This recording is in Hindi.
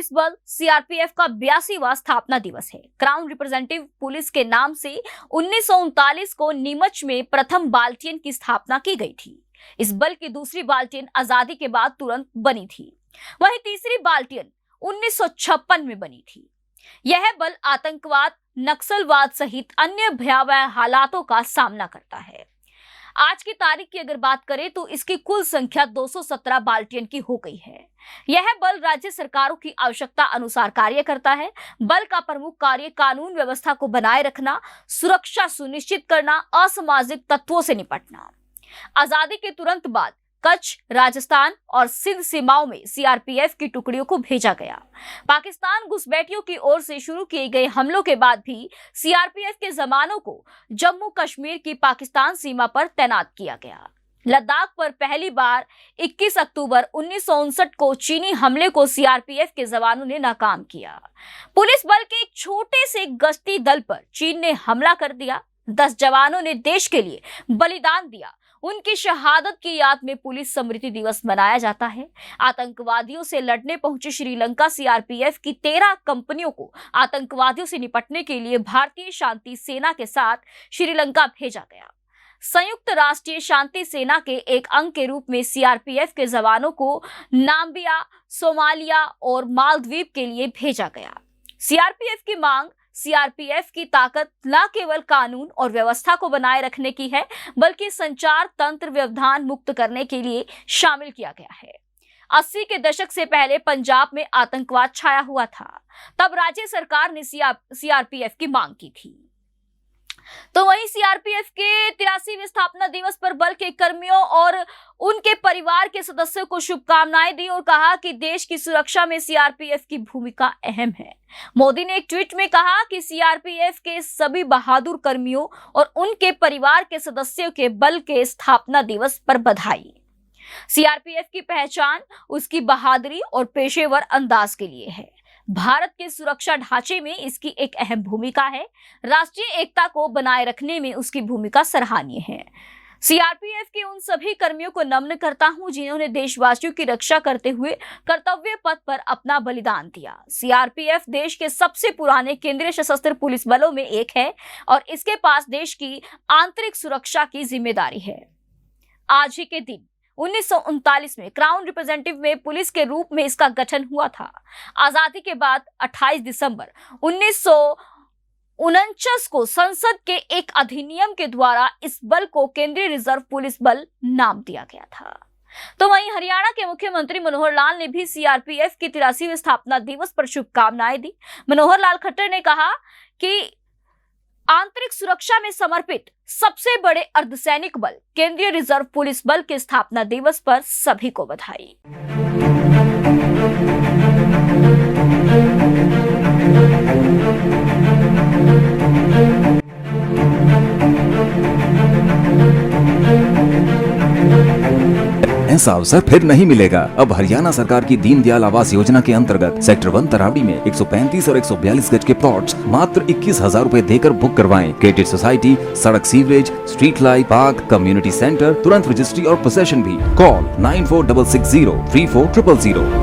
पुलिस बल सीआरपीएफ का 82वां स्थापना दिवस है। क्राउन रिप्रेजेंटेटिव पुलिस के नाम से 1939 को नीमच में प्रथम बाल्टियन की स्थापना की गई थी। इस बल की दूसरी बाल्टियन आजादी के बाद तुरंत बनी थी। वहीं तीसरी बाल्टियन 1956 में बनी थी। यह बल आतंकवाद, नक्सलवाद सहित अन्य भयावह हालातों का सामना करता है। आज की तारीख की अगर बात करें तो इसकी कुल संख्या 217 बाल्टियन की हो गई है। यह बल राज्य सरकारों की आवश्यकता अनुसार कार्य करता है। बल का प्रमुख कार्य कानून व्यवस्था को बनाए रखना, सुरक्षा सुनिश्चित करना, असामाजिक तत्वों से निपटना। आजादी के तुरंत बाद कच्छ, राजस्थान और सिंध सीमाओं में सीआरपीएफ की टुकड़ियों को भेजा गया। पाकिस्तान घुसपैठियों की ओर से शुरू किए गए हमलों के बाद भी सीआरपीएफ के जवानों को जम्मू कश्मीर की पाकिस्तान सीमा पर तैनात किया गया। लद्दाख पर पहली बार 21 अक्टूबर 1959 को चीनी हमले को सीआरपीएफ के जवानों ने नाकाम किया। पुलिस बल के एक छोटे से गश्ती दल पर चीन ने हमला कर दिया। 10 जवानों ने देश के लिए बलिदान दिया। उनकी शहादत की याद में पुलिस स्मृति दिवस मनाया जाता है। आतंकवादियों से लड़ने पहुंचे श्रीलंका सीआरपीएफ की 13 कंपनियों को आतंकवादियों से निपटने के लिए भारतीय शांति सेना के साथ श्रीलंका भेजा गया। संयुक्त राष्ट्रीय शांति सेना के एक अंग के रूप में सीआरपीएफ के जवानों को नाम्बिया, सोमालिया और मालदीव के लिए भेजा गया। सीआरपीएफ की मांग सीआरपीएफ की ताकत न केवल कानून और व्यवस्था को बनाए रखने की है, बल्कि संचार तंत्र व्यवधान मुक्त करने के लिए शामिल किया गया है। 80 के दशक से पहले पंजाब में आतंकवाद छाया हुआ था। तब राज्य सरकार ने सीआरपीएफ की मांग की थी। तो वहीं सीआरपीएफ के 83वें स्थापना दिवस पर बल के कर्मियों और उनके परिवार के सदस्यों को शुभकामनाएं दी और कहा कि देश की सुरक्षा में सीआरपीएफ की भूमिका अहम है। मोदी ने एक ट्वीट में कहा कि सीआरपीएफ के सभी बहादुर कर्मियों और उनके परिवार के सदस्यों के बल के स्थापना दिवस पर बधाई। सीआरपीएफ की पहचान उसकी बहादुरी और पेशेवर अंदाज के लिए है। भारत के सुरक्षा ढांचे में इसकी एक अहम भूमिका है। राष्ट्रीय एकता को बनाए रखने में उसकी भूमिका सराहनीय है। सीआरपीएफ के उन सभी कर्मियों को नमन करता हूं जिन्होंने देशवासियों की रक्षा करते हुए कर्तव्य पथ पर अपना बलिदान दिया। सीआरपीएफ देश के सबसे पुराने केंद्रीय सशस्त्र पुलिस बलों में एक है और इसके पास देश की आंतरिक सुरक्षा की जिम्मेदारी है। आज ही के दिन 1939 में क्राउन रिप्रेजेंटेटिव में पुलिस के रूप में इसका गठन हुआ था। आजादी के बाद 28 दिसंबर 1949 को संसद के एक अधिनियम के द्वारा इस बल को केंद्रीय रिजर्व पुलिस बल नाम दिया गया था। तो वहीं हरियाणा के मुख्यमंत्री मनोहर लाल ने भी सीआरपीएफ की 83वें स्थापना दिवस पर शुभकामनाएं दी। मनोहर लाल खट्टर ने कहा कि आंतरिक सुरक्षा में समर्पित सबसे बड़े अर्धसैनिक बल केंद्रीय रिजर्व पुलिस बल के स्थापना दिवस पर सभी को बधाई। ऐसा अवसर फिर नहीं मिलेगा। अब हरियाणा सरकार की दीनदयाल आवास योजना के अंतर्गत सेक्टर 1 तरावड़ी में 135 और 142 गज के प्लॉट्स मात्र 21,000 रुपए देकर बुक करवाएं। क्रेडिट सोसाइटी, सड़क, sewerage, street light, park, community centre, तुरंत रजिस्ट्री और पोसेशन भी। कॉल 9466034000।